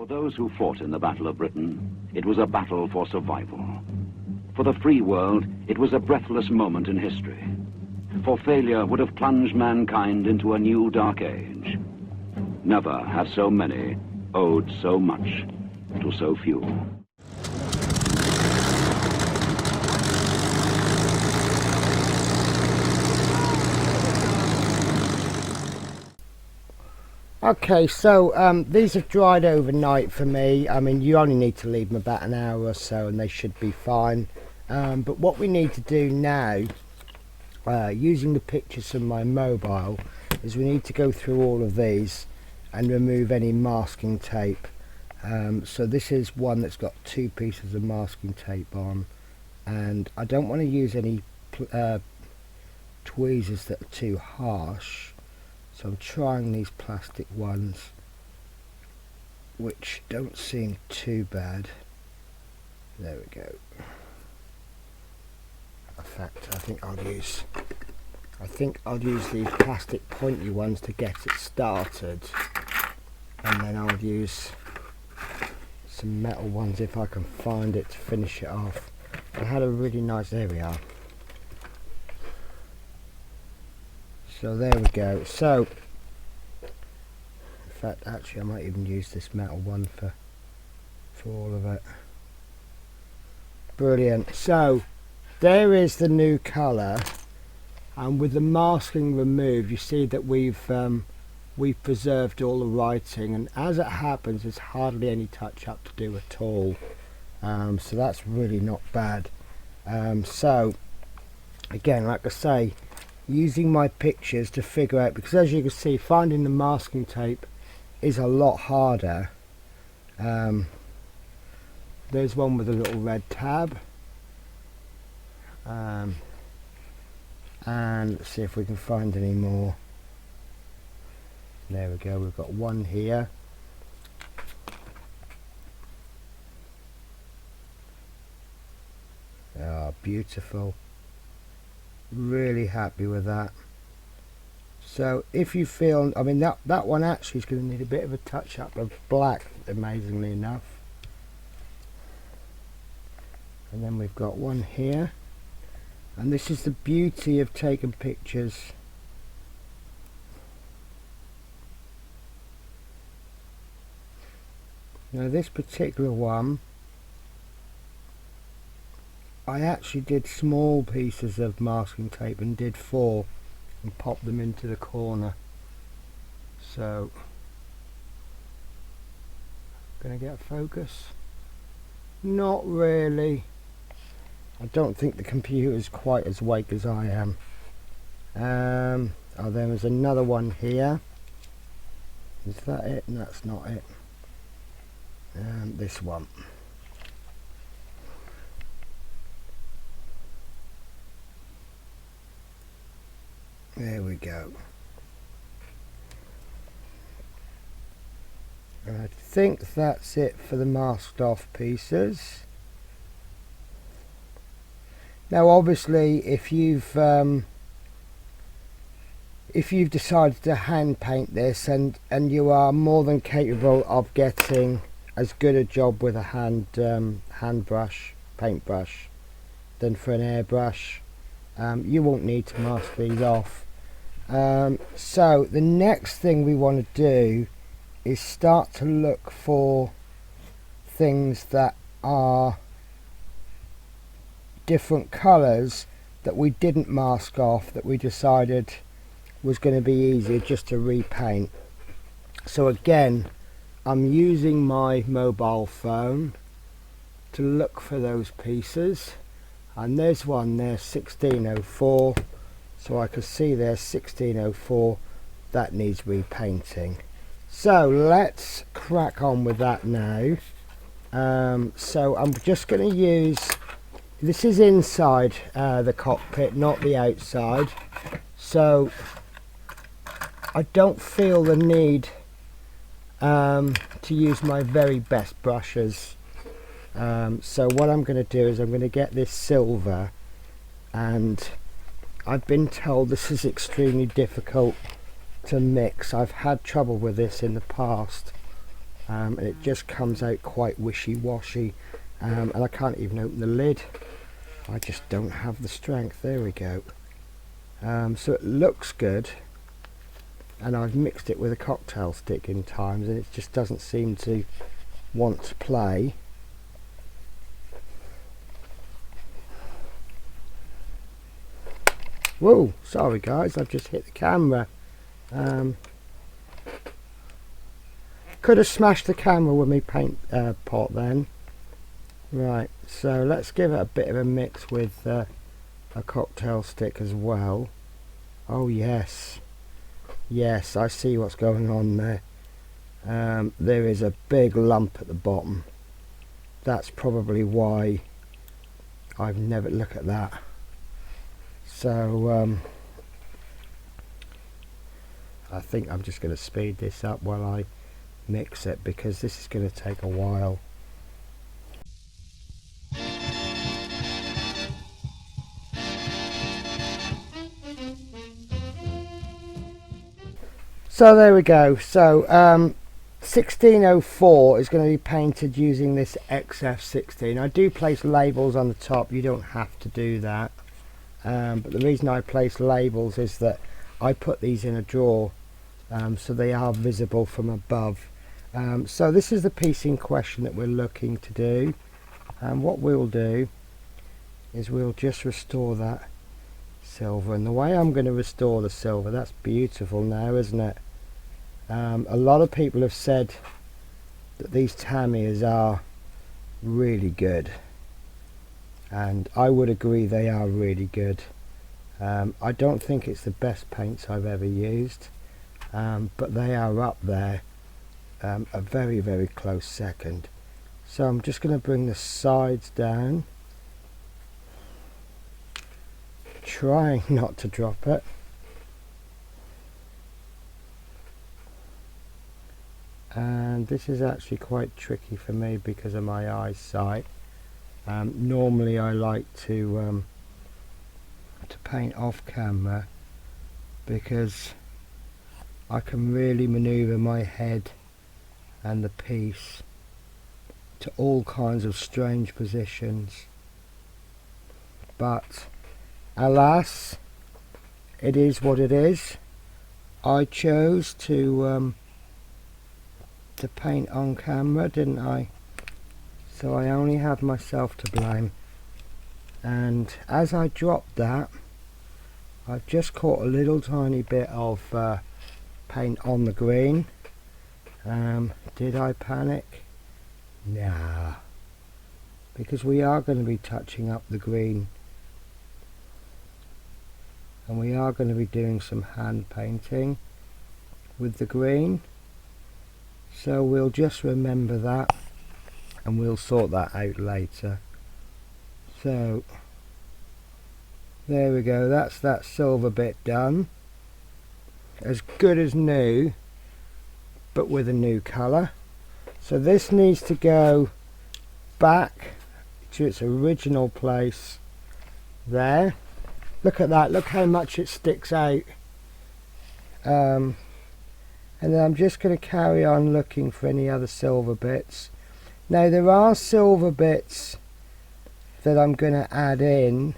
For those who fought in the Battle of Britain, it was a battle for survival. For the free world, it was a breathless moment in history. For failure would have plunged mankind into a new dark age. Never have so many owed so much to so few. Okay, so these have dried overnight for me. I mean, you only need to leave them about an hour or so and they should be fine. But what we need to do now, using the pictures from my mobile, is we need to go through all of these and remove any masking tape. So this is one that's got 2 pieces of masking tape on, and I don't want to use any tweezers that are too harsh. So I'm trying these plastic ones, which don't seem too bad. There we go. In fact, I think I'll use these plastic pointy ones to get it started, and then I'll use some metal ones if I can find it to finish it off. I had a really nice, there we are. So there we go. So in fact, actually I might even use this metal one for all of it. Brilliant. So there is the new colour, and with the masking removed, you see that we've preserved all the writing, and as it happens there's hardly any touch up to do at all. So that's really not bad. So again, like I say, using my pictures to figure out, because as you can see, finding the masking tape is a lot harder. There's one with a little red tab, and let's see if we can find any more. There we go, we've got one here. Ah, beautiful. Really happy with that. So if you feel, I mean, that one actually is going to need a bit of a touch up of black, amazingly enough. And then we've got one here, and this is the beauty of taking pictures. Now this particular one, I actually did small pieces of masking tape and did 4 and popped them into the corner. So, gonna get focus? Not really. I don't think the computer's quite as awake as I am. Oh, there was another one here. Is that it? No, that's not it. This one. There we go. And I think that's it for the masked off pieces. Now obviously if you've decided to hand paint this, and you are more than capable of getting as good a job with a hand brush, paintbrush, than for an airbrush, you won't need to mask these off. So the next thing we want to do is start to look for things that are different colours that we didn't mask off, that we decided was going to be easier just to repaint. So again, I'm using my mobile phone to look for those pieces, and there's one there, 1604. So I can see there's 1604, that needs repainting. So let's crack on with that now. So I'm just going to use, this is inside the cockpit, not the outside, so I don't feel the need to use my very best brushes. So what I'm going to do is I'm going to get this silver, and I've been told this is extremely difficult to mix. I've had trouble with this in the past. and it just comes out quite wishy-washy, and I can't even open the lid. I just don't have the strength. There we go. So it looks good, and I've mixed it with a cocktail stick in times, and it just doesn't seem to want to play. Whoa, sorry guys, I've just hit the camera. Could have smashed the camera with my paint pot then. Right, so let's give it a bit of a mix with a cocktail stick as well. Oh yes, yes, I see what's going on there. There is a big lump at the bottom. That's probably why I've never looked at that. So I think I'm just going to speed this up while I mix it, because this is going to take a while. So there we go. So 1604 is going to be painted using this XF16. I do place labels on the top. You don't have to do that, but the reason I place labels is that I put these in a drawer, so they are visible from above. So this is the piece in question that we're looking to do, and what we'll do is we'll just restore that silver. And the way I'm going to restore the silver, that's beautiful now, isn't it? A lot of people have said that these Tamiya's are really good, and I would agree they are really good. I don't think it's the best paints I've ever used, but they are up there, a very, very close second. So I'm just going to bring the sides down, trying not to drop it. And this is actually quite tricky for me because of my eyesight. Normally I like to paint off camera, because I can really maneuver my head and the piece to all kinds of strange positions, but alas, it is what it is. I chose to paint on camera, didn't I? So I only have myself to blame. And as I dropped that, I've just caught a little tiny bit of paint on the green. Did I panic? Nah, because we are going to be touching up the green, and we are going to be doing some hand painting with the green. So we'll just remember that, and we'll sort that out later. So there we go, that's that silver bit done. As good as new, but with a new colour. So this needs to go back to its original place there. Look at that, look how much it sticks out. And then I'm just going to carry on looking for any other silver bits. Now there are silver bits that I'm going to add in,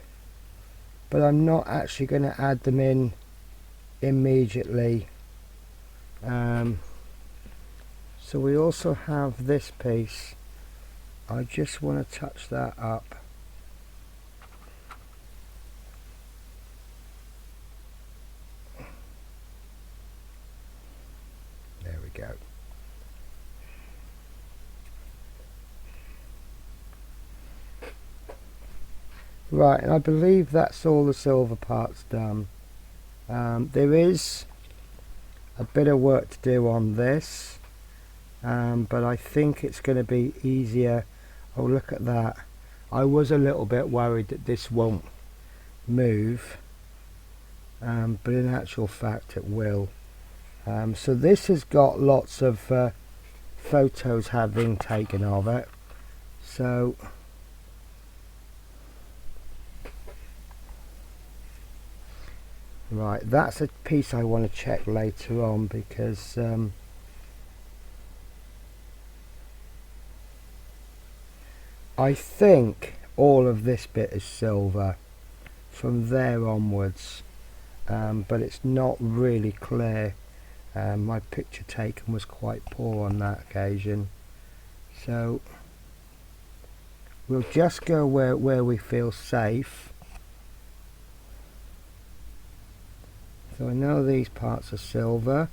but I'm not actually going to add them in immediately. So we also have this piece. I just want to touch that up. There we go. Right, and I believe that's all the silver parts done. There is a bit of work to do on this, but I think it's going to be easier. Oh, look at that. I was a little bit worried that this won't move, but in actual fact it will. So this has got lots of photos have been taken of it. So right, that's a piece I want to check later on, because I think all of this bit is silver from there onwards, but it's not really clear. My picture taken was quite poor on that occasion, so we'll just go where we feel safe. So I know these parts are silver,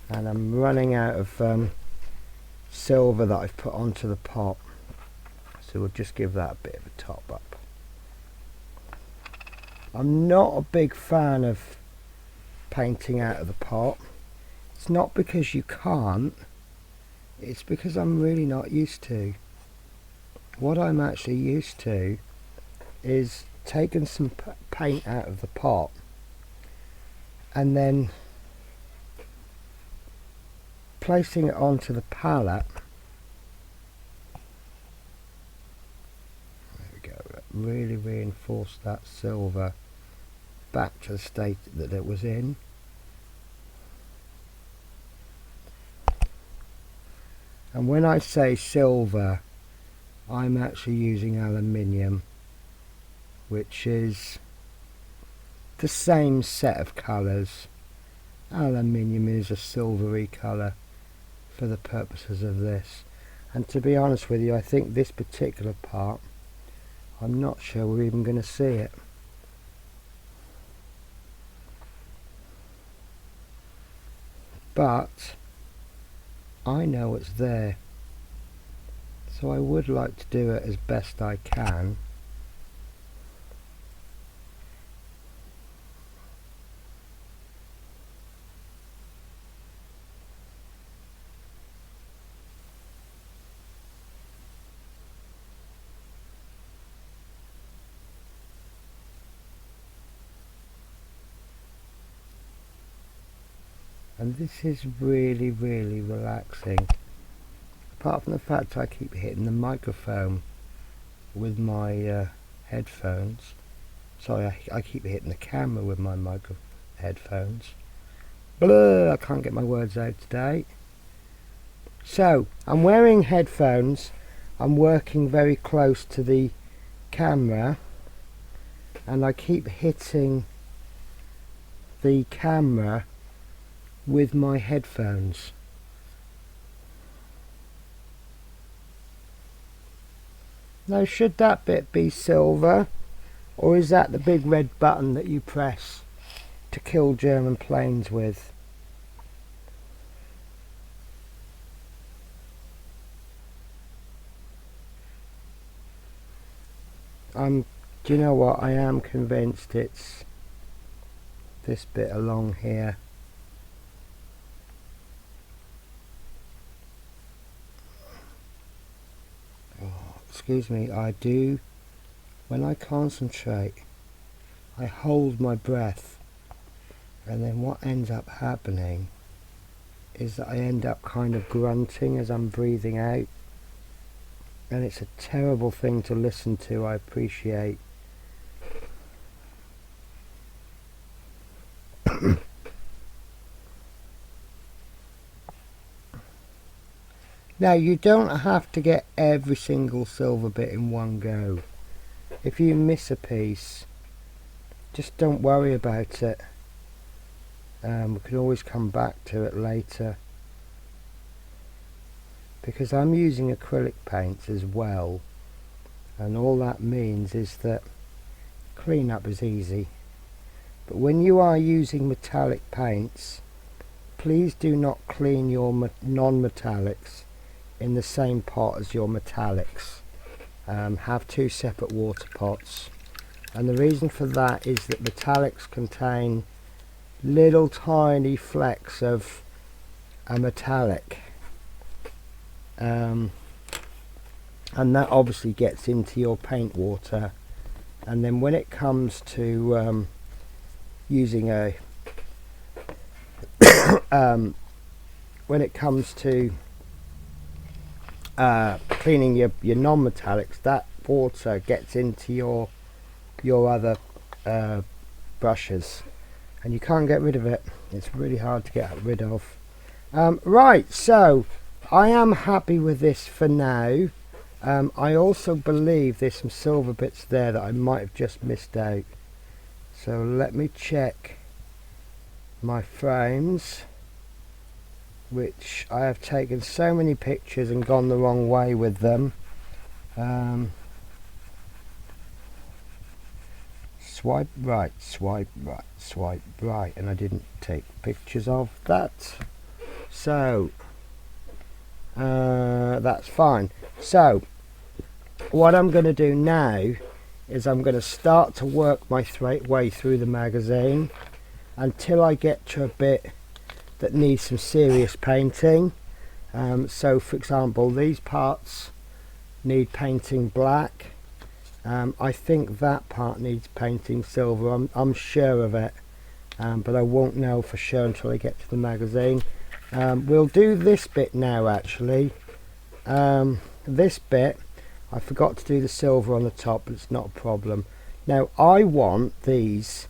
and I'm running out of silver that I've put onto the pot, so we'll just give that a bit of a top up. I'm not a big fan of painting out of the pot. It's not because you can't, it's because I'm really not used to. What I'm actually used to is taking some paint out of the pot and then placing it onto the palette. There we go. Really reinforce that silver back to the state that it was in. And when I say silver, I'm actually using aluminium, which is the same set of colours. Aluminium is a silvery colour for the purposes of this, and to be honest with you, I think this particular part, I'm not sure we're even going to see it. But I know it's there, so I would like to do it as best I can. And this is really relaxing, apart from the fact I keep hitting the microphone with my headphones. Sorry, I keep hitting the camera with my headphones. Blah, I can't get my words out today. So I'm wearing headphones, I'm working very close to the camera, and I keep hitting the camera with my headphones. Now, should that bit be silver, or is that the big red button that you press to kill German planes with? Do you know what, I am convinced it's this bit along here. Excuse me, I do, when I concentrate, I hold my breath, and then what ends up happening is that I end up kind of grunting as I'm breathing out, and it's a terrible thing to listen to, I appreciate. Now, you don't have to get every single silver bit in one go. If you miss a piece, just don't worry about it. We can always come back to it later. Because I'm using acrylic paints as well, and all that means is that cleanup is easy. But when you are using metallic paints, please do not clean your non-metallics in the same pot as your metallics. Have two separate water pots, and the reason for that is that metallics contain little tiny flecks of a metallic, and that obviously gets into your paint water, and then when it comes to using a when it comes to cleaning your non-metallics, that water gets into your other brushes, and you can't get rid of it. It's really hard to get rid of. Right, so I am happy with this for now. I also believe there's some silver bits there that I might have just missed out. So let me check my frames, which I have taken so many pictures and gone the wrong way with them. Swipe right, swipe right, swipe right, and I didn't take pictures of that. So that's fine. So what I'm going to do now is I'm going to start to work my way through the magazine until I get to a bit that needs some serious painting. So for example, these parts need painting black. I think that part needs painting silver. I'm sure of it, but I won't know for sure until I get to the magazine. We'll do this bit now actually. This bit, I forgot to do the silver on the top, but it's not a problem. Now I want these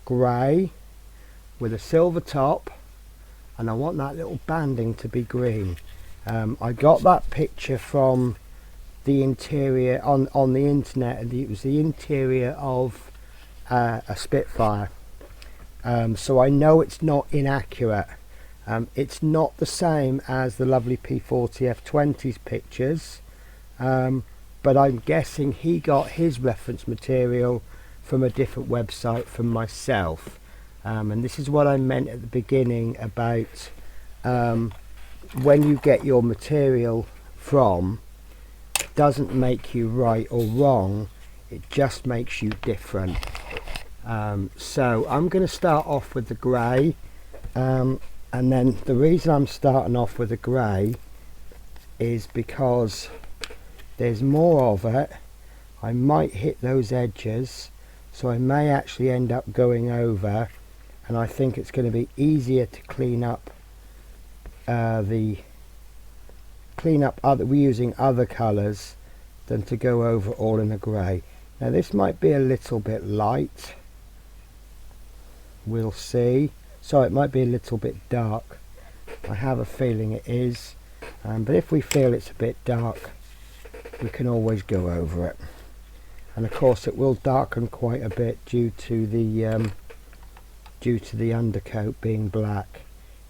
grey with a silver top, and I want that little banding to be green. I got that picture from the interior on the internet, and it was the interior of a Spitfire. So I know it's not inaccurate. It's not the same as the lovely P40 F20's pictures, but I'm guessing he got his reference material from a different website from myself. And this is what I meant at the beginning about when you get your material from, it doesn't make you right or wrong, it just makes you different. So I'm going to start off with the grey, and then the reason I'm starting off with the grey is because there's more of it. I might hit those edges, so I may actually end up going over, and I think it's going to be easier to clean up we're using other colours than to go over all in a grey. Now this might be a little bit light, we'll see. So it might be a little bit dark, I have a feeling it is, but if we feel it's a bit dark, we can always go over it. And of course it will darken quite a bit due to the undercoat being black.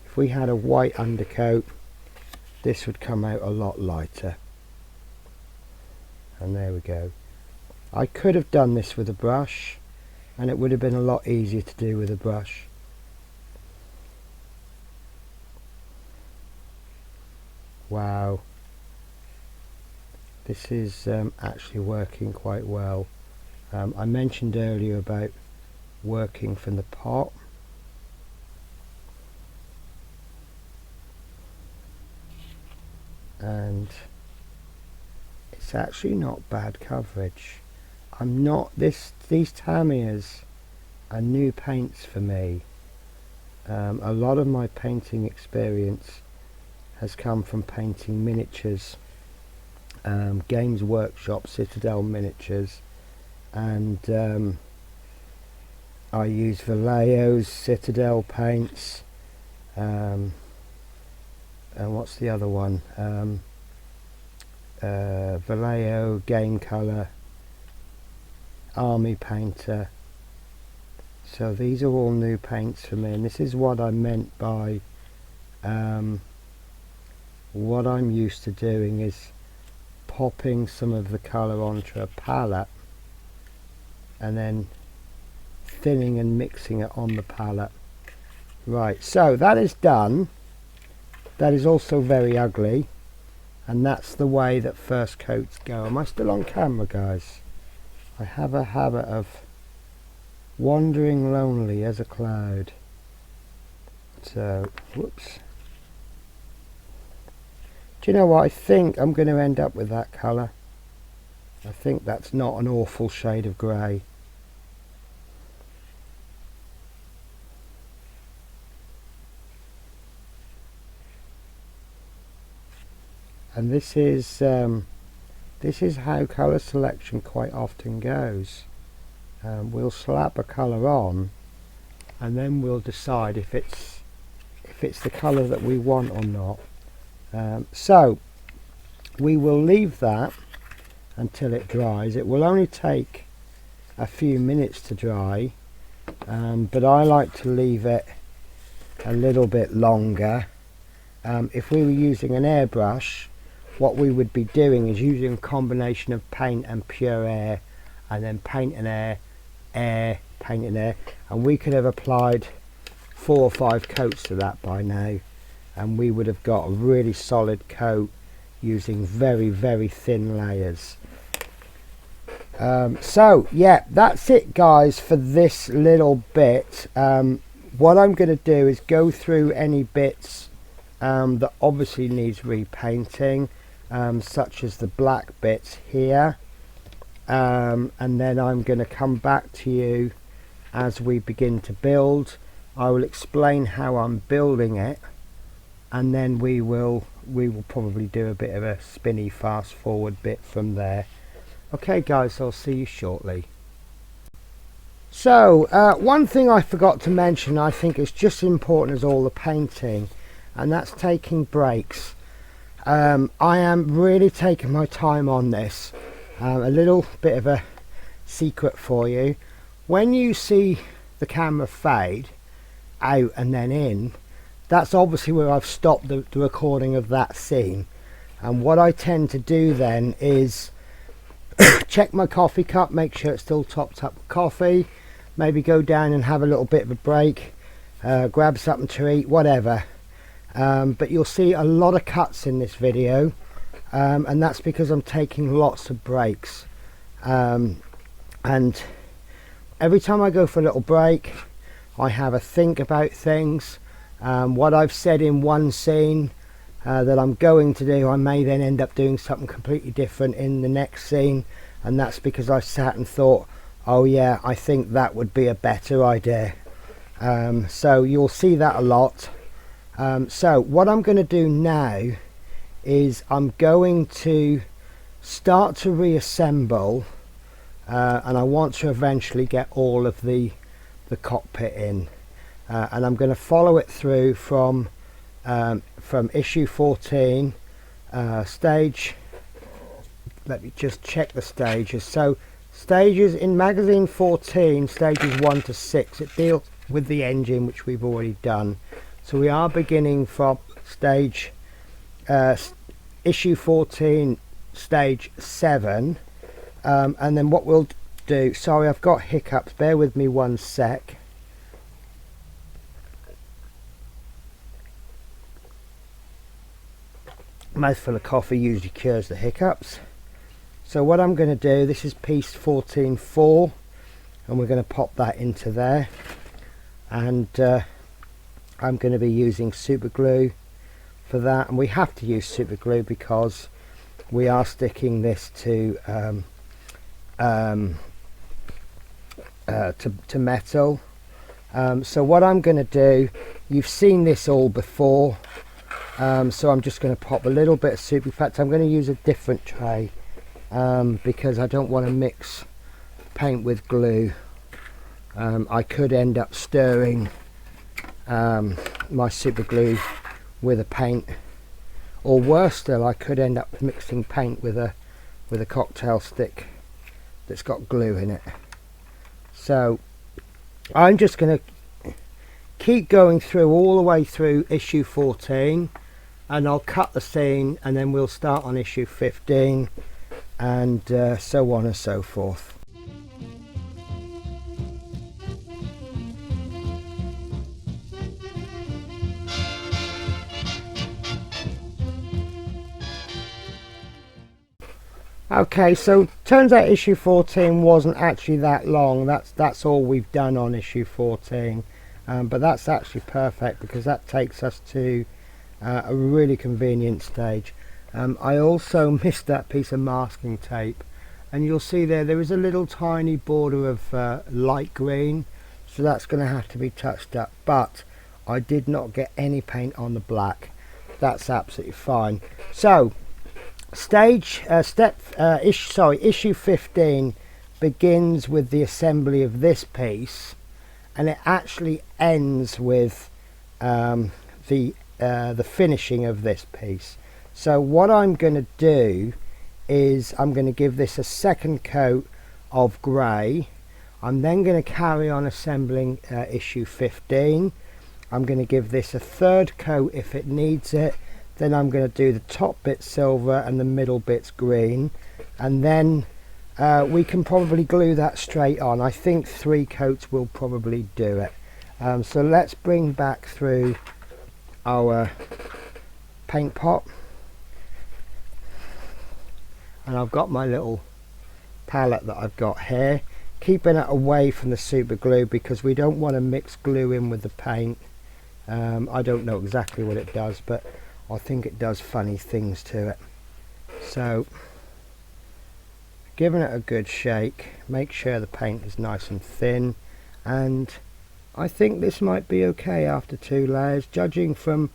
If we had a white undercoat, this would come out a lot lighter. And there we go. I could have done this with a brush, and it would have been a lot easier to do with a brush. Wow, this is actually working quite well. I mentioned earlier about working from the pot. And it's actually not bad coverage. These Tamiya's are new paints for me. A lot of my painting experience has come from painting miniatures, Games Workshop, Citadel miniatures, and I use Vallejo's Citadel paints, and what's the other one? Vallejo Game Colour, Army Painter. So these are all new paints for me, and this is what I meant by what I'm used to doing is popping some of the colour onto a palette and then thinning and mixing it on the palette. Right, so that is done. That is also very ugly, and that's the way that first coats go. Am I still on camera, guys? I have a habit of wandering lonely as a cloud. So, whoops. Do you know what? I think I'm going to end up with that colour. I think that's not an awful shade of grey. And this is how colour selection quite often goes. We'll slap a colour on, and then we'll decide if if it's the colour that we want or not. So we will leave that until it dries. It will only take a few minutes to dry, but I like to leave it a little bit longer. If we were using an airbrush, what we would be doing is using a combination of paint and pure air, and then paint and air, air, paint and air, and we could have applied 4 or 5 coats to that by now, and we would have got a really solid coat using very, very thin layers. So yeah, that's it guys for this little bit. What I'm going to do is go through any bits that obviously needs repainting, such as the black bits here, and then I'm going to come back to you as we begin to build. I will explain how I'm building it, and then we will probably do a bit of a spinny fast forward bit from there. Okay guys, I'll see you shortly. So one thing I forgot to mention, I think is just as important as all the painting, and that's taking breaks. I am really taking my time on this. A little bit of a secret for you: when you see the camera fade out and then in, that's obviously where I've stopped the recording of that scene. And what I tend to do then is check my coffee cup, make sure it's still topped up with coffee, maybe go down and have a little bit of a break, grab something to eat, whatever. But you'll see a lot of cuts in this video, and that's because I'm taking lots of breaks. And every time I go for a little break, I have a think about things. What I've said in one scene that I'm going to do, I may then end up doing something completely different in the next scene, and that's because I sat and thought, oh yeah, I think that would be a better idea. So you'll see that a lot. So what I'm going to do now is I'm going to start to reassemble, and I want to eventually get all of the cockpit in, and I'm going to follow it through from issue 14, stage, let me just check the stages. So stages in magazine 14, stages 1 to 6, it deals with the engine, which we've already done. So we are beginning from stage issue 14, stage 7, and then what we'll do, sorry I've got hiccups, bear with me one sec. Mouthful of coffee usually cures the hiccups. So what I'm going to do, this is piece 14.4, and we're going to pop that into there, and I'm going to be using super glue for that, and we have to use super glue because we are sticking this to metal. So what I'm going to do, you've seen this all before, so I'm just going to pop a little bit of super. In fact, I'm going to use a different tray because I don't want to mix paint with glue. I could end up stirring my super glue with a paint, or worse still, I could end up mixing paint with a cocktail stick that's got glue in it. So I'm just going to keep going through all the way through issue 14, and I'll cut the scene, and then we'll start on issue 15, and so on and so forth. Okay, so turns out issue 14 wasn't actually that long. That's all we've done on issue 14, but that's actually perfect because that takes us to a really convenient stage. I also missed that piece of masking tape, and you'll see there is a little tiny border of light green, so that's going to have to be touched up, but I did not get any paint on the black. That's absolutely fine. So issue 15 begins with the assembly of this piece, and it actually ends with the finishing of this piece. So what I'm going to do is I'm going to give this a second coat of grey. I'm then going to carry on assembling issue 15. I'm going to give this a third coat if it needs it. Then I'm going to do the top bit silver and the middle bits green, and then we can probably glue that straight on. I think 3 coats will probably do it. So let's bring back through our paint pot, and I've got my little palette that I've got here, keeping it away from the super glue because we don't want to mix glue in with the paint. I don't know exactly what it does, but I think it does funny things to it. So giving it a good shake, make sure the paint is nice and thin, and I think this might be okay after 2 layers, judging from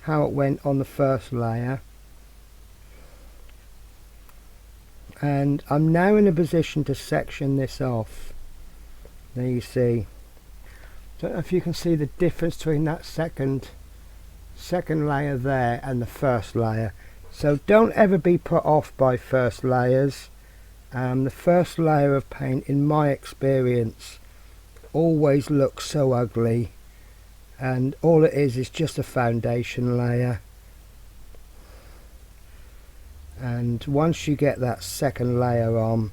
how it went on the first layer. And I'm now in a position to section this off. There you see. Don't know if you can see the difference between that second layer there and the first layer. So don't ever be put off by first layers. The first layer of paint, in my experience, always looks so ugly, and all it is just a foundation layer. And once you get that second layer on,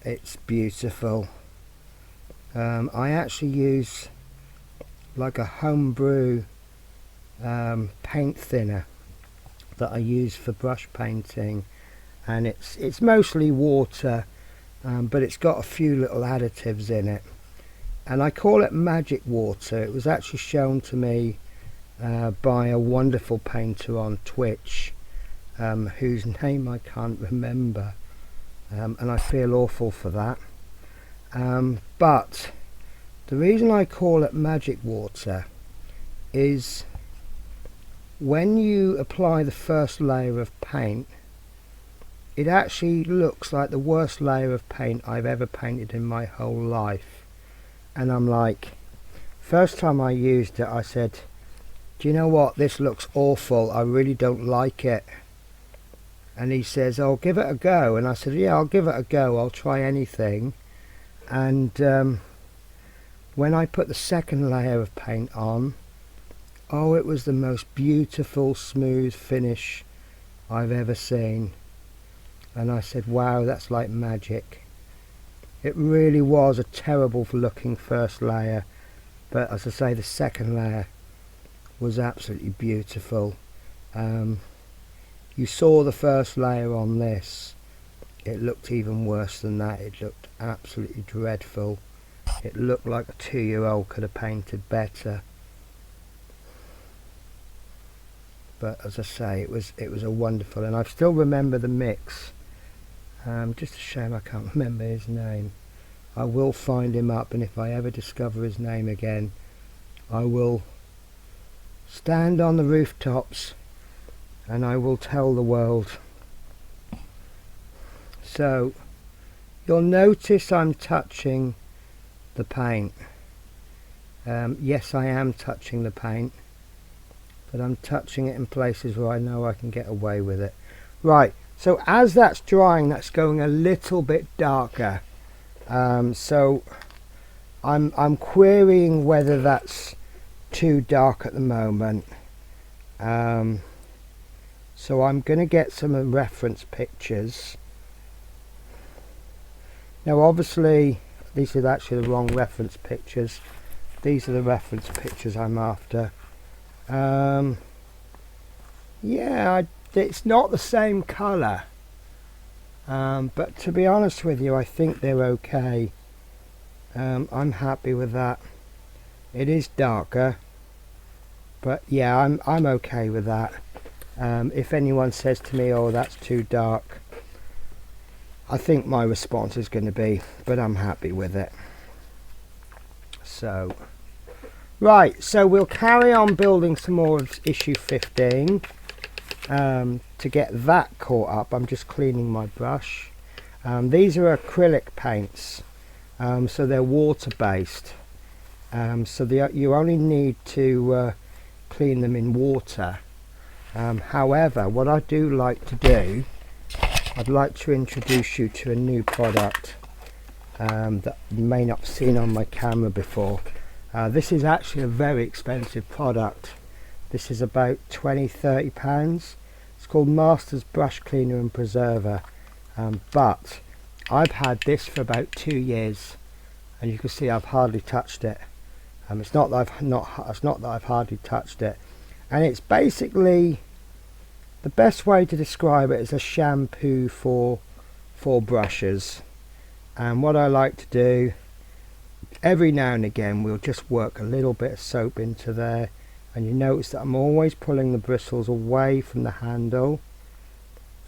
it's beautiful. I actually use like a homebrew paint thinner that I use for brush painting, and it's mostly water, but it's got a few little additives in it, and I call it magic water. It was actually shown to me by a wonderful painter on Twitch, whose name I can't remember, and I feel awful for that. But the reason I call it magic water is when you apply the first layer of paint, it actually looks like the worst layer of paint I've ever painted in my whole life. And I'm like, first time I used it, I said, do you know what, this looks awful, I really don't like it. And he says, oh, give it a go. And I said, yeah, I'll give it a go, I'll try anything. And when I put the second layer of paint on, oh, it was the most beautiful smooth finish I've ever seen. And I said, wow, that's like magic. It really was a terrible looking first layer, but as I say, the second layer was absolutely beautiful. You saw the first layer on this, it looked even worse than that. It looked absolutely dreadful. It looked like a 2-year-old could have painted better. But as I say, it was a wonderful, and I still remember the mix. Just a shame I can't remember his name. I will find him up, and if I ever discover his name again, I will stand on the rooftops and I will tell the world. So you'll notice I'm touching the paint. Yes, I am touching the paint, but I'm touching it in places where I know I can get away with it. Right, so as that's drying, that's going a little bit darker. So I'm querying whether that's too dark at the moment. So I'm going to get some reference pictures. Now obviously these are actually the wrong reference pictures. These are the reference pictures I'm after. Yeah, it's not the same colour, but to be honest with you, I think they're okay. I'm happy with that. It is darker, but yeah, I'm okay with that. If anyone says to me, oh, that's too dark, I think my response is going to be, but I'm happy with it. So right, so we'll carry on building some more of issue 15 to get that caught up. I'm just cleaning my brush. These are acrylic paints, so they're water based, so you only need to clean them in water. However, what I do like to do, I'd like to introduce you to a new product that you may not have seen on my camera before. This is actually a very expensive product. This is about £20–30. It's called Masters Brush Cleaner and Preserver, but I've had this for about 2 years, and you can see I've hardly touched it. It's not that I've hardly touched it, and it's basically, the best way to describe it is a shampoo for brushes. And what I like to do, every now and again we'll just work a little bit of soap into there, and you notice that I'm always pulling the bristles away from the handle,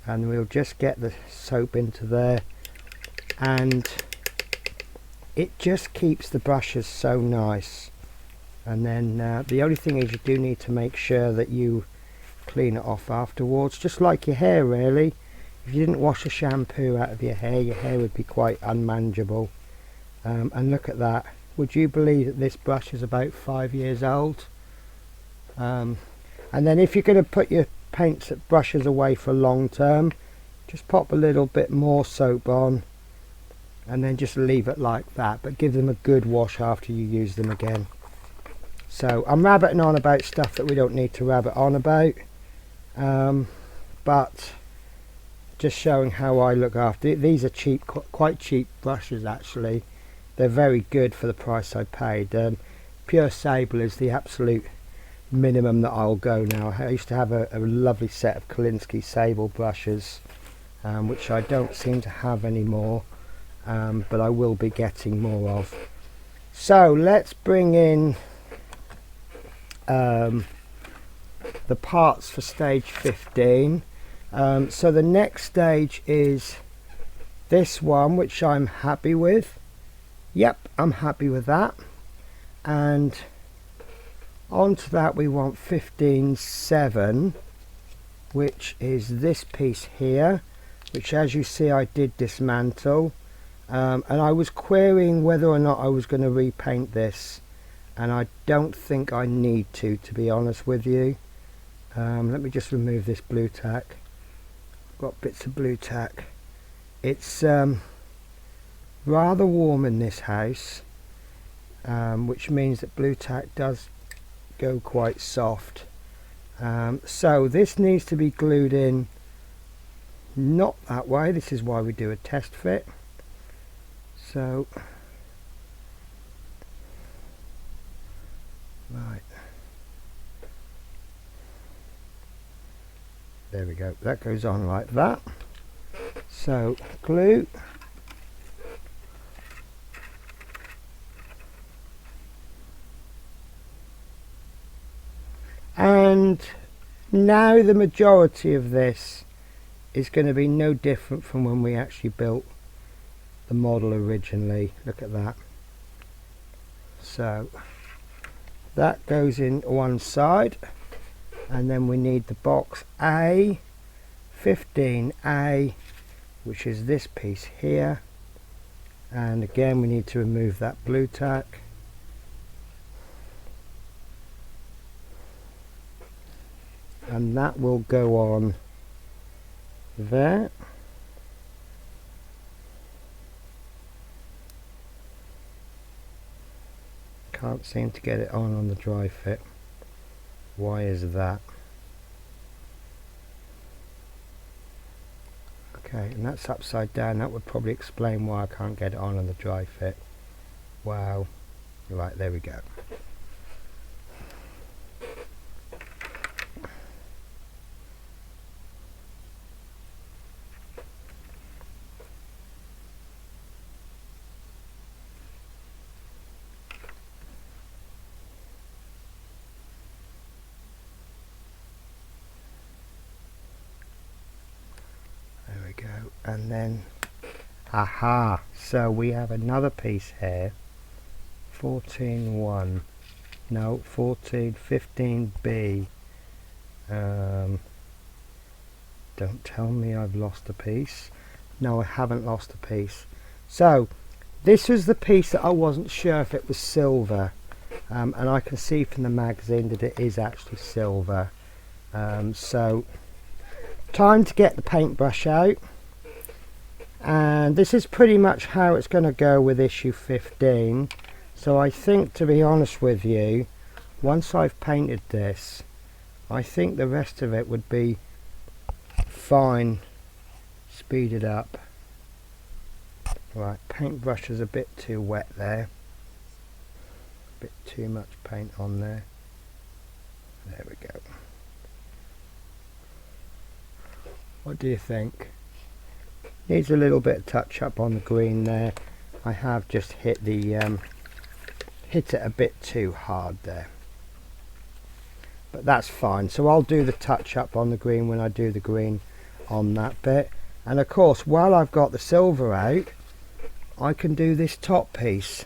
and we'll just get the soap into there, and it just keeps the brushes so nice. And then the only thing is, you do need to make sure that you clean it off afterwards, just like your hair really. If you didn't wash the shampoo out of your hair would be quite unmanageable. And look at that. Would you believe that this brush is about 5 years old? And then if you're going to put your paints brushes away for long term, just pop a little bit more soap on, and then just leave it like that, but give them a good wash after you use them again. So I'm rabbiting on about stuff that we don't need to rabbit on about, but just showing how I look after it. These are cheap, quite cheap brushes actually. They're very good for the price I paid. Pure Sable is the absolute minimum that I'll go now. I used to have a lovely set of Kolinsky Sable brushes, which I don't seem to have anymore, but I will be getting more of. So let's bring in the parts for stage 15. So the next stage is this one, which I'm happy with. Yep, I'm happy with that. And onto that we want 15/7, which is this piece here, which as you see I did dismantle, and I was querying whether or not I was going to repaint this, and I don't think I need to be honest with you. Let me just remove this blue tack. I've got bits of blue tack. It's rather warm in this house, which means that blue tack does go quite soft. So this needs to be glued in, not that way. This is why we do a test fit. So right, there we go, that goes on like that. So glue, and now the majority of this is going to be no different from when we actually built the model originally. Look at that. So that goes in one side, and then we need the box A, 15A, which is this piece here, and again we need to remove that blue tack. And that will go on there. Can't seem to get it on the dry fit. Why is that? Okay, and that's upside down. That would probably explain why I can't get it on the dry fit. Wow. Right, there we go. And then, aha, so we have another piece here, 14-1, no, 15B. Don't tell me I've lost a piece. No, I haven't lost a piece. So this was the piece that I wasn't sure if it was silver, and I can see from the magazine that it is actually silver. So time to get the paintbrush out, and this is pretty much how it's going to go with issue 15. So I think, to be honest with you, once I've painted this, I think the rest of it would be fine speeded up. Right, paintbrush is a bit too wet there, a bit too much paint on there. There we go. What do you think? Needs a little bit of touch up on the green there. I have just hit it a bit too hard there, but that's fine. So I'll do the touch up on the green when I do the green on that bit. And of course, while I've got the silver out, I can do this top piece.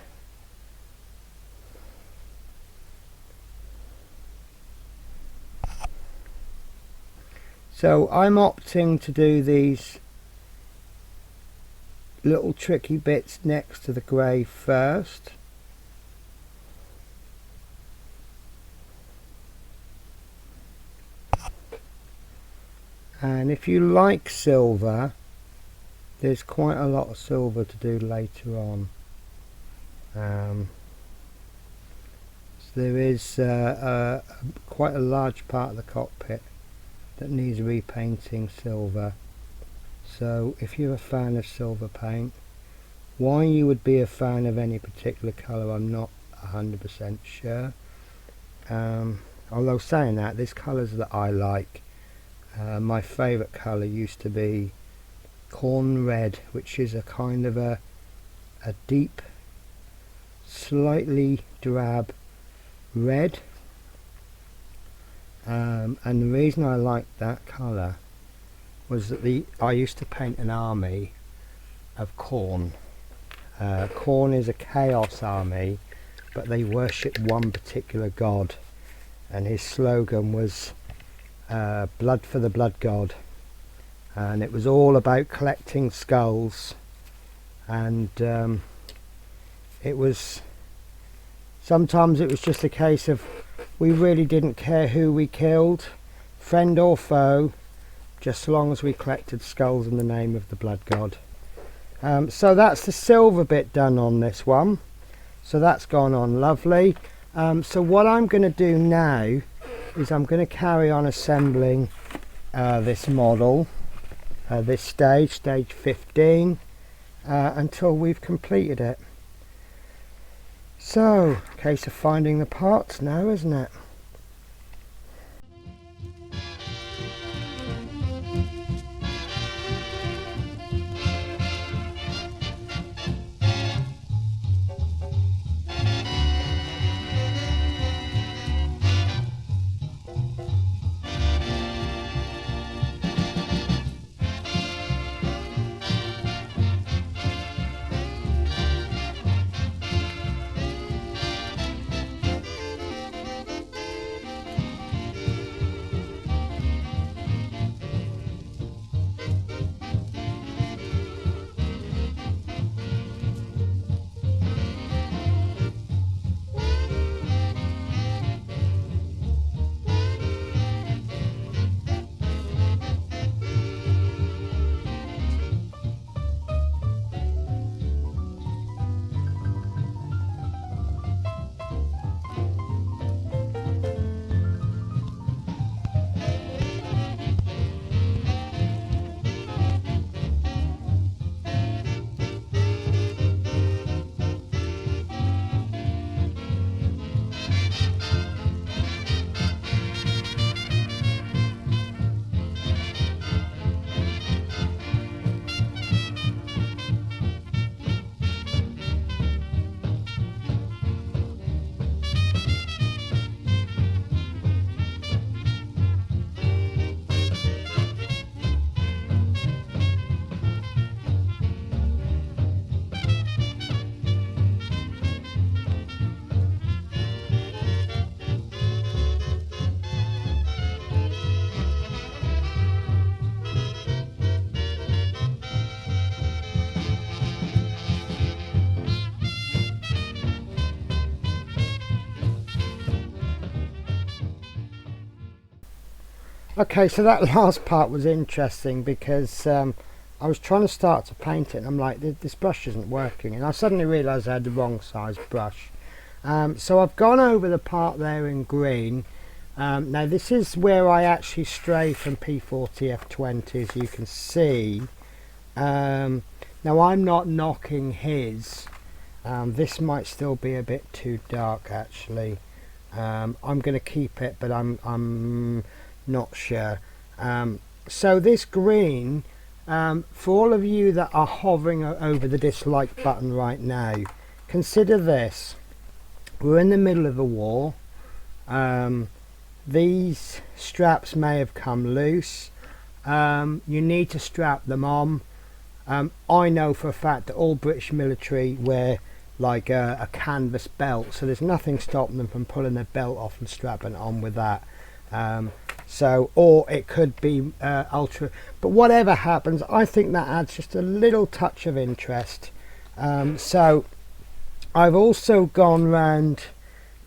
So I'm opting to do these little tricky bits next to the grey first. And if you like silver, there's quite a lot of silver to do later on. So there is quite a large part of the cockpit that needs repainting silver. So if you're a fan of silver paint, why you would be a fan of any particular colour, I'm not 100% sure. Although saying that, there's colours that I like. My favourite colour used to be corn red, which is a kind of a deep, slightly drab red. And the reason I liked that colour was that I used to paint an army of corn. Corn is a chaos army, but they worship one particular god, and his slogan was blood for the blood god, and it was all about collecting skulls. And it was, sometimes it was just a case of, we really didn't care who we killed, friend or foe, just so long as we collected skulls in the name of the blood god. So that's the silver bit done on this one, so that's gone on lovely. So what I'm going to do now is I'm going to carry on assembling this model, this stage 15, until we've completed it. So, case of finding the parts now, isn't it? Okay, so that last part was interesting because I was trying to start to paint it and I'm like, this brush isn't working, and I suddenly realised I had the wrong size brush. So I've gone over the part there in green. Now this is where I actually stray from P40 F20, as you can see. Now I'm not knocking his. This might still be a bit too dark actually. I'm going to keep it, but I'm not sure. So this green, for all of you that are hovering over the dislike button right now, consider this. We're in the middle of a war. These straps may have come loose. You need to strap them on. I know for a fact that all British military wear like a canvas belt, so there's nothing stopping them from pulling their belt off and strapping it on with that. So, or it could be ultra, but whatever happens, I think that adds just a little touch of interest. So I've also gone round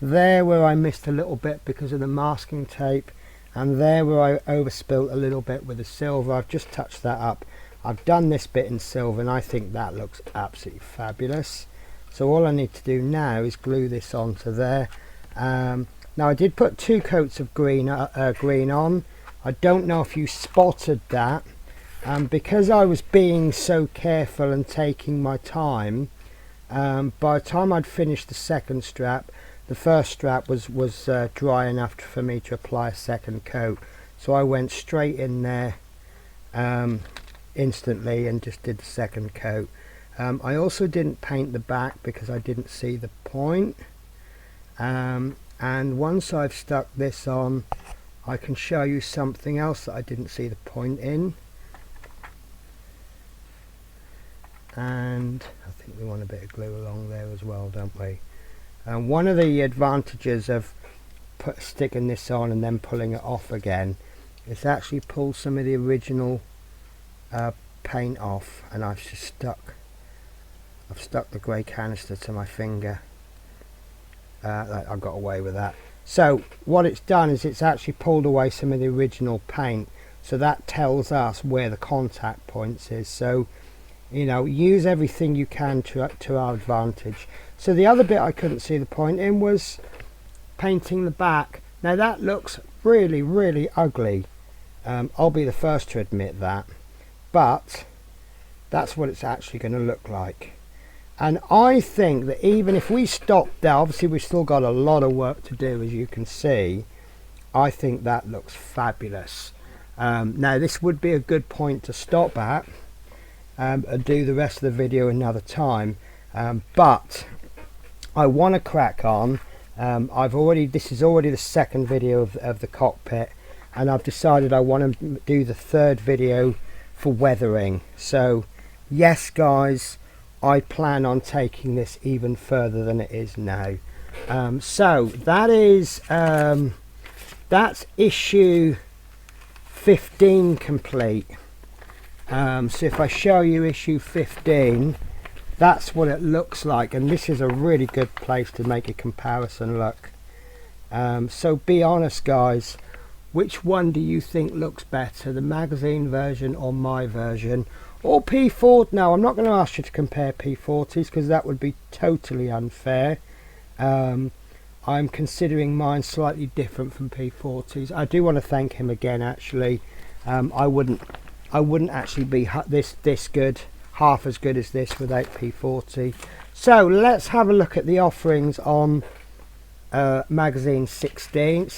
there where I missed a little bit because of the masking tape, and there where I overspilt a little bit with the silver. I've just touched that up. I've done this bit in silver and I think that looks absolutely fabulous. So all I need to do now is glue this onto there. Now I did put 2 coats of green on. I don't know if you spotted that. Because I was being so careful and taking my time, by the time I'd finished the second strap, the first strap was dry enough for me to apply a second coat. So I went straight in there instantly and just did the second coat. I also didn't paint the back because I didn't see the point. And once I've stuck this on, I can show you something else that I didn't see the point in. And I think we want a bit of glue along there as well, don't we? And one of the advantages of sticking this on and then pulling it off again is actually pull some of the original paint off, and I've just stuck the grey canister to my finger. I got away with that. So what it's done is it's actually pulled away some of the original paint, so that tells us where the contact points is. So, you know, use everything you can to our advantage. So the other bit I couldn't see the point in was painting the back. Now that looks really, really ugly. I'll be the first to admit that, but that's what it's actually going to look like. And I think that even if we stop there, obviously we've still got a lot of work to do, as you can see. I think that looks fabulous. Now this would be a good point to stop at and do the rest of the video another time, but I want to crack on. This is already the second video of the cockpit, and I've decided I want to do the third video for weathering. So yes guys, I plan on taking this even further than it is now. So that is that's issue 15 complete. So if I show you issue 15, that's what it looks like, and this is a really good place to make a comparison look. So be honest guys, which one do you think looks better, the magazine version or my version, or P40? Now I'm not going to ask you to compare P40s because that would be totally unfair. I'm considering mine slightly different from P40s. I do want to thank him again actually. I wouldn't actually be this good, half as good as this without P40. So let's have a look at the offerings on magazine 16.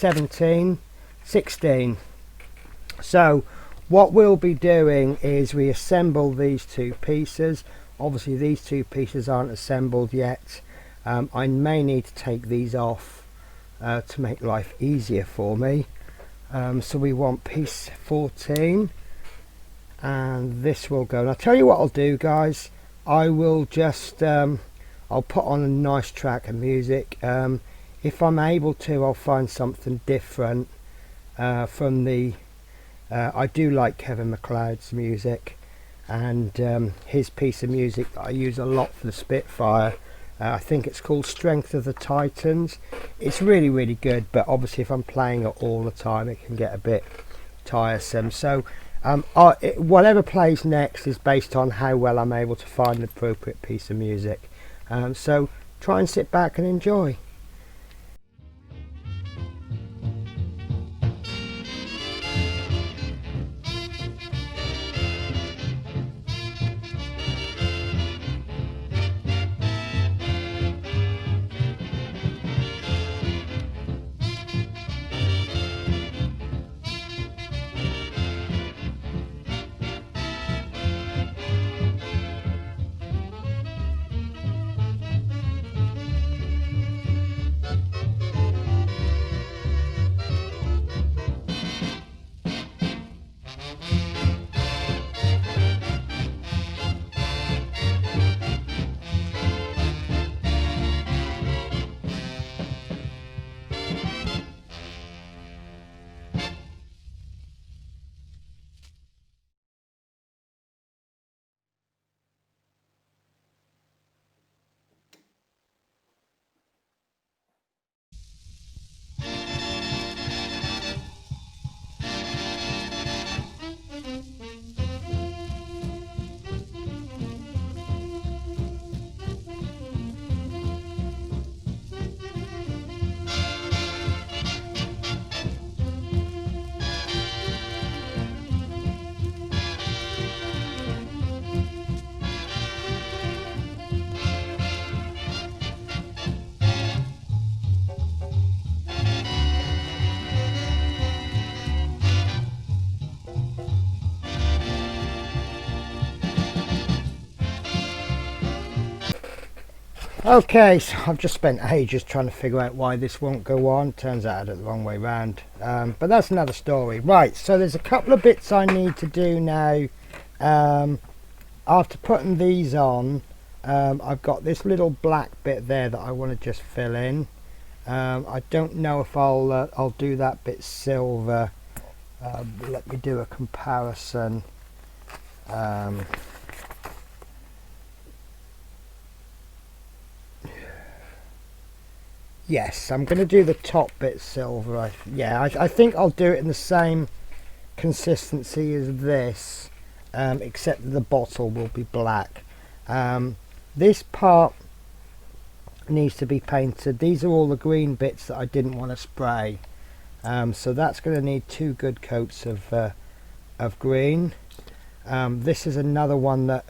So what we'll be doing is we assemble these two pieces. Obviously these two pieces aren't assembled yet. I may need to take these off to make life easier for me. So we want piece 14, and this will go. And I'll tell you what I'll do guys, I will just I'll put on a nice track of music. If I'm able to, I'll find something different from the I do like Kevin MacLeod's music, and his piece of music that I use a lot for the Spitfire, I think it's called Strength of the Titans. It's really, really good, but obviously if I'm playing it all the time it can get a bit tiresome. So whatever plays next is based on how well I'm able to find the appropriate piece of music. So try and sit back and enjoy. Okay, so I've just spent ages trying to figure out why this won't go on. Turns out I did it the wrong way round, but that's another story. Right, so there's a couple of bits I need to do now. After putting these on, I've got this little black bit there that I want to just fill in. I don't know if I'll do that bit silver. Let me do a comparison. Yes, I'm going to do the top bit silver. I think I'll do it in the same consistency as this, except that the bottle will be black. This part needs to be painted. These are all the green bits that I didn't want to spray, so that's going to need 2 good coats of green. This is another one that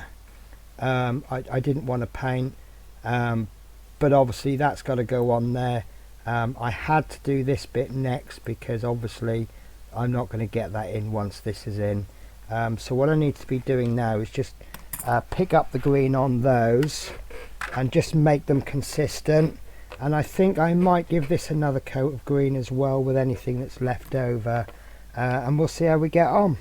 I didn't want to paint, but obviously that's got to go on there. I had to do this bit next because obviously I'm not going to get that in once this is in. So what I need to be doing now is just pick up the green on those and just make them consistent. And I think I might give this another coat of green as well with anything that's left over, and we'll see how we get on.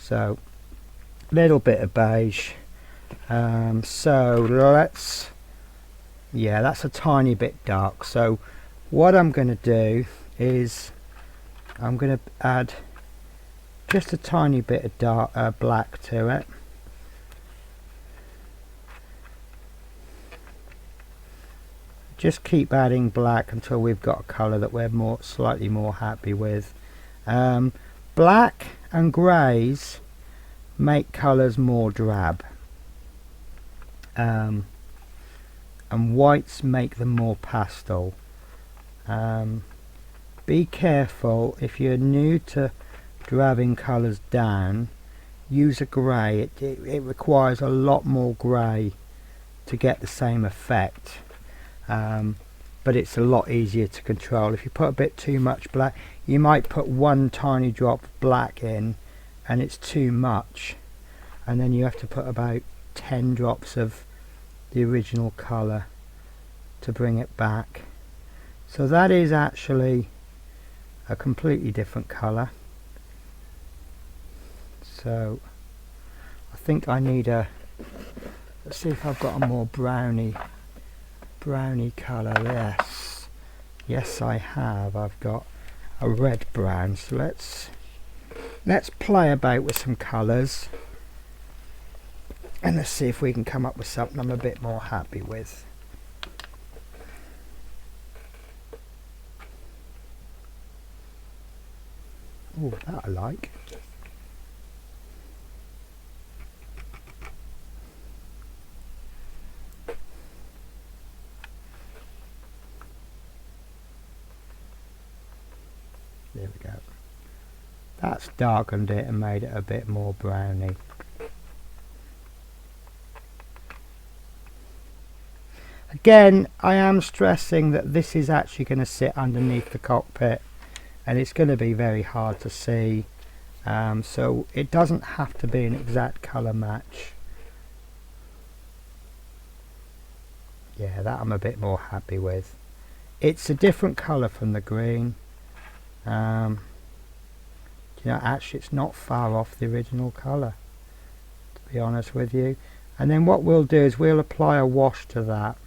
So little bit of beige. So let's, yeah, that's a tiny bit dark. So what I'm going to do is I'm going to add just a tiny bit of dark black to it. Just keep adding black until we've got a colour that we're slightly more happy with. Black and greys make colours more drab, and whites make them more pastel. Be careful if you're new to drabbing colours down, use a grey. It requires a lot more grey to get the same effect, but it's a lot easier to control. If you put a bit too much black, you might put one tiny drop of black in and it's too much, and then you have to put about 10 drops of the original colour to bring it back. So that is actually a completely different colour. So I think I need a, let's see if I've got a more browny colour. Yes I have. I've got a red brown. So let's play about with some colours and let's see if we can come up with something I'm a bit more happy with. Oh, that I like. There we go. That's darkened it and made it a bit more browny. Again, I am stressing that this is actually going to sit underneath the cockpit and it's going to be very hard to see, so it doesn't have to be an exact colour match. Yeah, that I'm a bit more happy with. It's a different colour from the green. You know, actually it's not far off the original colour, to be honest with you. And then what we'll do is we'll apply a wash to that,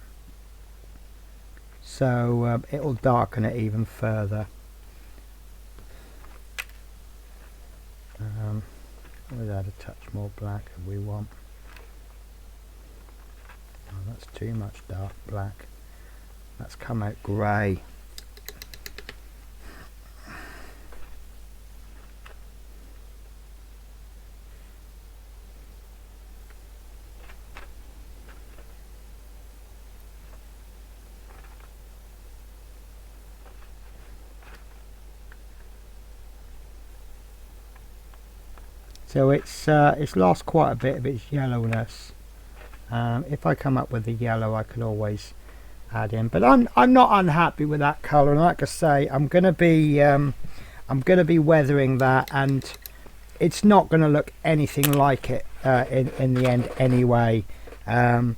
so it'll darken it even further. We'll add a touch more black if we want. Oh, that's too much dark black. Let's come out grey. So it's lost quite a bit of its yellowness. If I come up with the yellow, I could always add in. But I'm not unhappy with that colour. And like I say, I'm gonna be weathering that, and it's not gonna look anything like it in the end anyway. You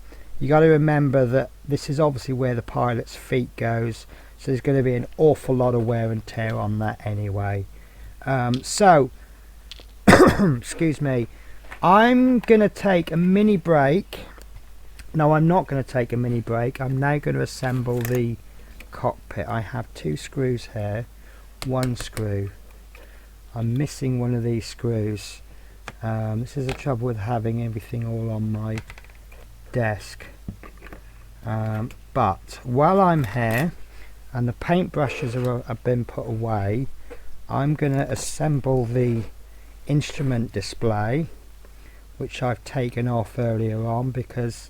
got to remember that this is obviously where the pilot's feet goes, so there's going to be an awful lot of wear and tear on that anyway. So. Excuse me, I'm gonna take a mini break. No, I'm not going to take a mini break. I'm now going to assemble the cockpit. I have 2 screws here, 1 screw. I'm missing one of these screws. This is the trouble with having everything all on my desk. But while I'm here and the paintbrushes have been put away, I'm going to assemble the instrument display, which I've taken off earlier on because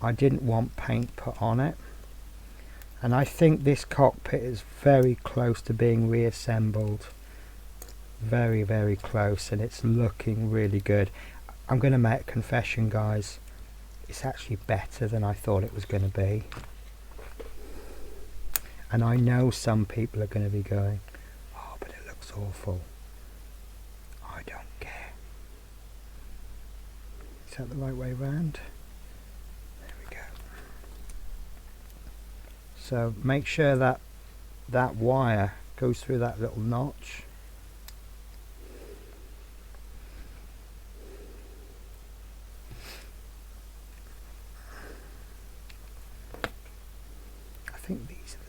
I didn't want paint put on it. And I think this cockpit is very close to being reassembled. Very, very close, and it's looking really good. I'm going to make a confession, guys. It's actually better than I thought it was going to be. And I know some people are going to be going, oh, but it looks awful. I don't care. Is that the right way round? There we go. So make sure that that wire goes through that little notch.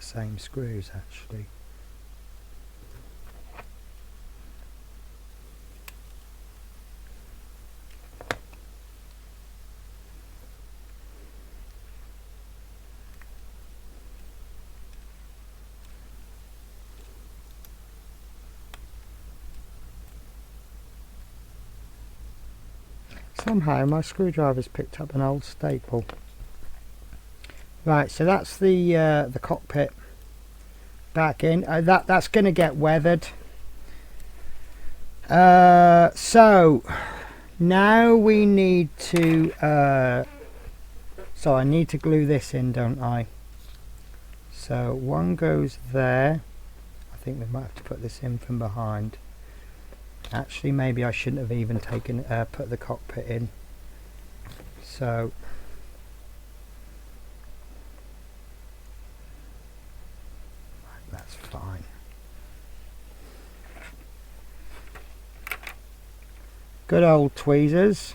same screws actually. Somehow my screwdriver's picked up an old staple. Right, so that's the cockpit back in. That's going to get weathered. So now we need to. So I need to glue this in, don't I? So one goes there. I think we might have to put this in from behind. Actually, maybe I shouldn't have even taken put the cockpit in. So that's fine. Good old tweezers.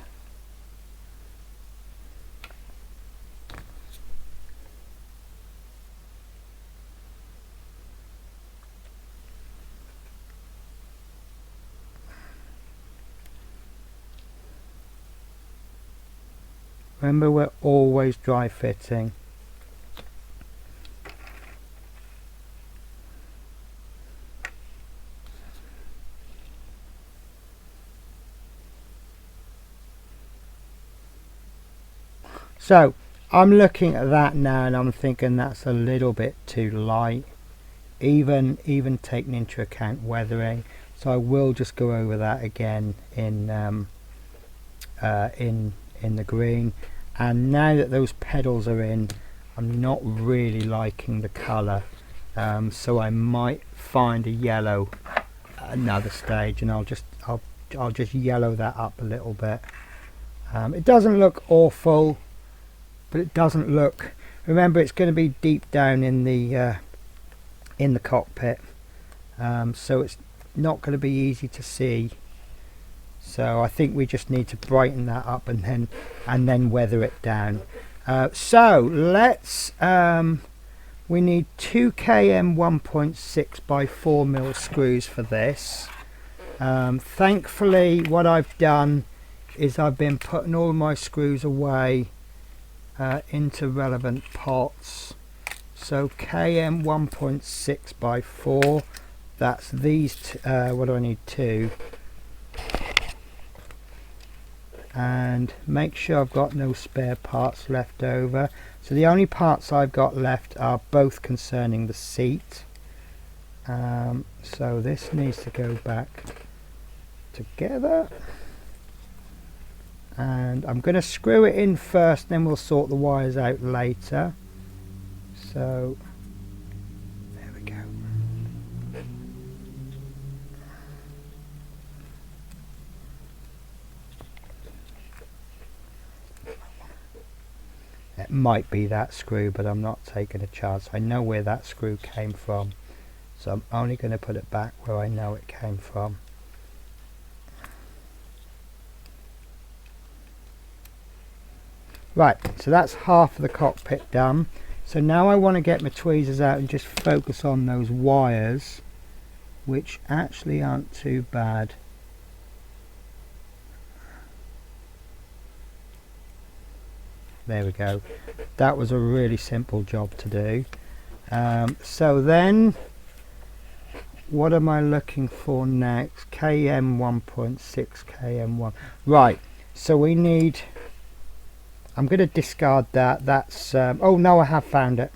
Remember, we're always dry fitting. So I'm looking at that now and I'm thinking that's a little bit too light, even taking into account weathering. So I will just go over that again in the green. And now that those pedals are in, I'm not really liking the colour, so I might find a yellow at another stage, and I'll just yellow that up a little bit. It doesn't look awful, but it doesn't look. Remember, it's going to be deep down in the cockpit, so it's not going to be easy to see. So I think we just need to brighten that up and then weather it down. So let's we need 2 km 1.6 by 4 mil screws for this. Thankfully what I've done is I've been putting all my screws away into relevant pots. So km 1.6 by 4, that's these what do I need, 2. And make sure I've got no spare parts left over. So the only parts I've got left are both concerning the seat. So this needs to go back together, and I'm going to screw it in first, then we'll sort the wires out later. So there we go. It might be that screw, but I'm not taking a chance. I know where that screw came from, so I'm only going to put it back where I know it came from. Right, so that's half of the cockpit done. So now I want to get my tweezers out and just focus on those wires, which actually aren't too bad. There we go. That was a really simple job to do. So then what am I looking for next? km 1.6, km 1. Right, so we need, I'm going to discard that. That's oh no, I have found it.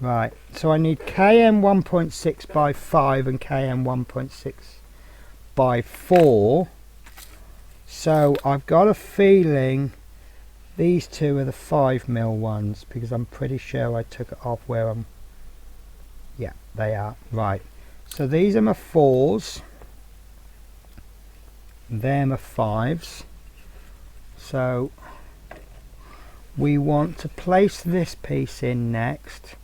Right, so I need km 1.6 by 5 and km 1.6 by 4. So I've got a feeling these two are the 5 mil ones, because I'm pretty sure I took it off where I'm, yeah, they are. Right, so these are my 4s, they're my 5s. So we want to place this piece in next,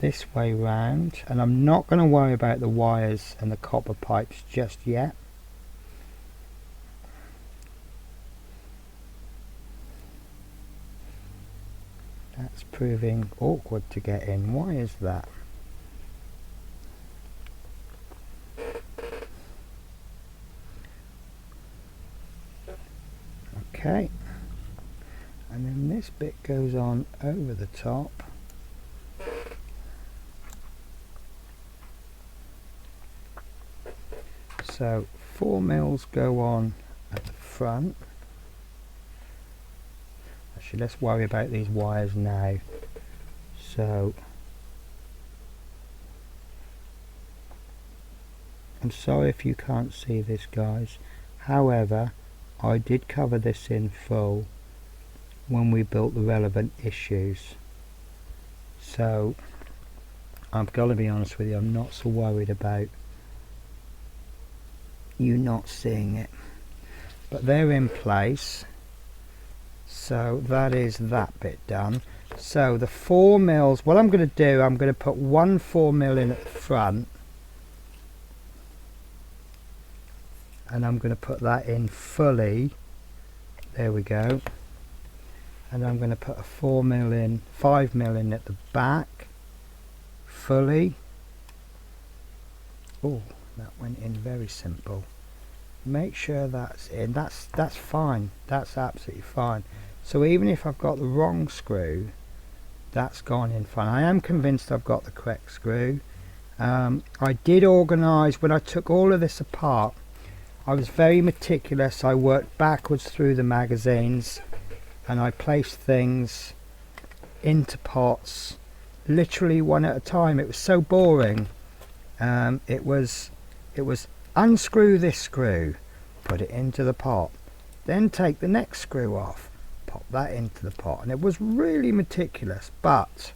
this way round, and I'm not going to worry about the wires and the copper pipes just yet. That That's proving awkward to get in. Why is that? Okay, and then this bit goes on over the top. So 4 mils go on at the front. Actually, let's worry about these wires now. So I'm sorry if you can't see this, guys. However, I did cover this in full when we built the relevant issues. So I've got to be honest with you, I'm not so worried about you not seeing it. But they're in place. So that is that bit done. So the 4 mils, what I'm going to do, I'm going to put one 4 mil in at the front. And I'm going to put that in fully. There we go. And I'm going to put a 4 mil in, 5 mil in at the back, fully. Oh, that went in very simple. Make sure that's in. That's fine. That's absolutely fine. So even if I've got the wrong screw, that's gone in fine. I am convinced I've got the correct screw. I did organise when I took all of this apart. I was very meticulous. I worked backwards through the magazines and I placed things into pots literally one at a time. It was so boring. It was unscrew this screw, put it into the pot, then take the next screw off, pop that into the pot, and it was really meticulous. But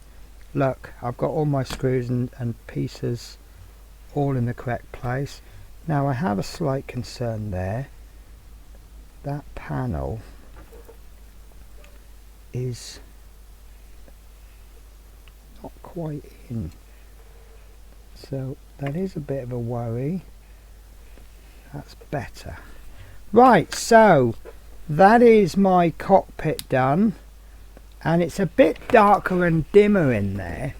look, I've got all my screws and pieces all in the correct place. Now I have a slight concern there. That panel is not quite in, so that is a bit of a worry. That's better. Right, so that is my cockpit done, and it's a bit darker and dimmer in there,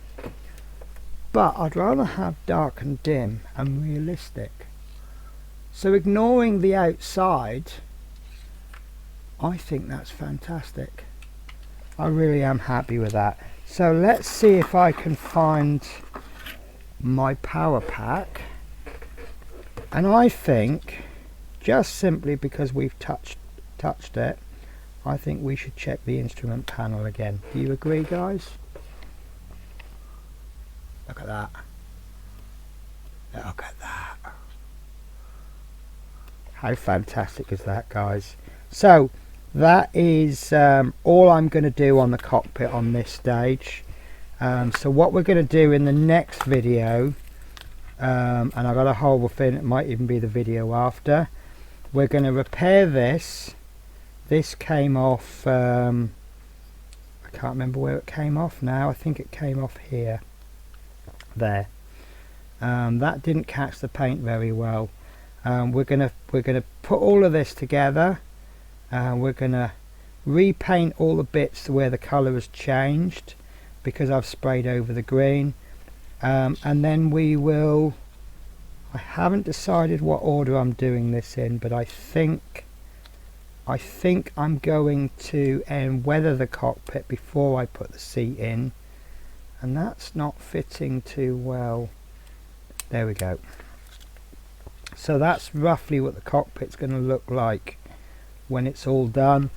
but I'd rather have dark and dim and realistic. So ignoring the outside, I think that's fantastic. I really am happy with that. So let's see if I can find my power pack. And I think, just simply because we've touched it, I think we should check the instrument panel again. Do you agree, guys? Look at that. Look at that. How fantastic is that, guys? So that is all I'm going to do on the cockpit on this stage. So what we're going to do in the next video, and I got a horrible feeling it might even be the video after, we're going to repair this. This came off, I can't remember where it came off now. I think it came off here. There. That didn't catch the paint very well. We're gonna put all of this together. We're gonna repaint all the bits to where the colour has changed because I've sprayed over the green, and then we will, I haven't decided what order I'm doing this in, but I think I'm going to weather the cockpit before I put the seat in, and that's not fitting too well. There we go. So that's roughly what the cockpit's going to look like when it's all done,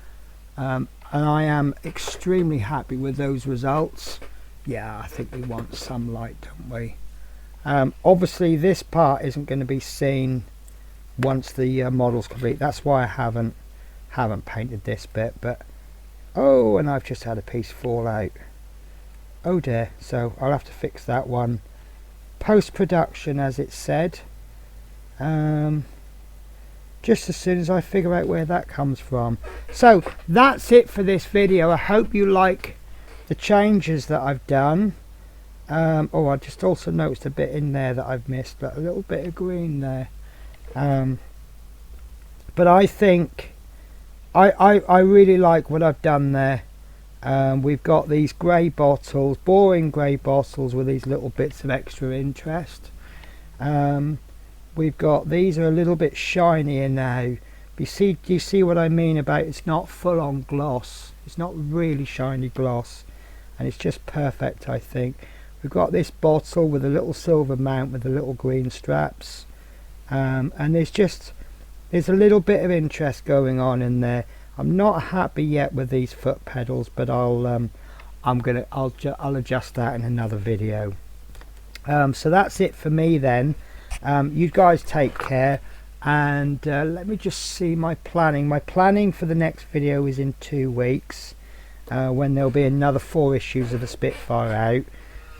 and I am extremely happy with those results. Yeah, I think we want some light, don't we? Obviously this part isn't going to be seen once the model's complete. That's why I haven't painted this bit. But oh, and I've just had a piece fall out. Oh dear. So I'll have to fix that one post-production, as it said, just as soon as I figure out where that comes from. So that's it for this video. I hope you like the changes that I've done. Oh, I just also noticed a bit in there that I've missed, but a little bit of green there. But I think I really like what I've done there. We've got these grey bottles, boring grey bottles with these little bits of extra interest. We've got, these are a little bit shinier now. Do you see what I mean about it's not full on gloss? It's not really shiny gloss, and it's just perfect, I think. We've got this bottle with a little silver mount with the little green straps, and there's a little bit of interest going on in there. I'm not happy yet with these foot pedals, but I'll adjust that in another video. So that's it for me then. You guys take care, and let me just see my planning. My planning for the next video is in 2 weeks, when there'll be another 4 issues of the Spitfire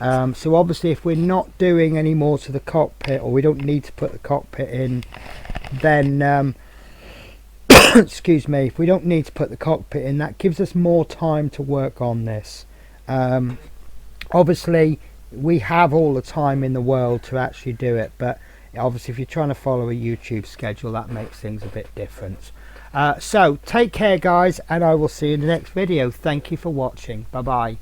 out. So obviously if we're not doing any more to the cockpit, or we don't need to put the cockpit in, then excuse me, if we don't need to put the cockpit in, that gives us more time to work on this. Obviously we have all the time in the world to actually do it, but obviously if you're trying to follow a YouTube schedule, that makes things a bit different. So take care guys, and I will see you in the next video. Thank you for watching. Bye bye.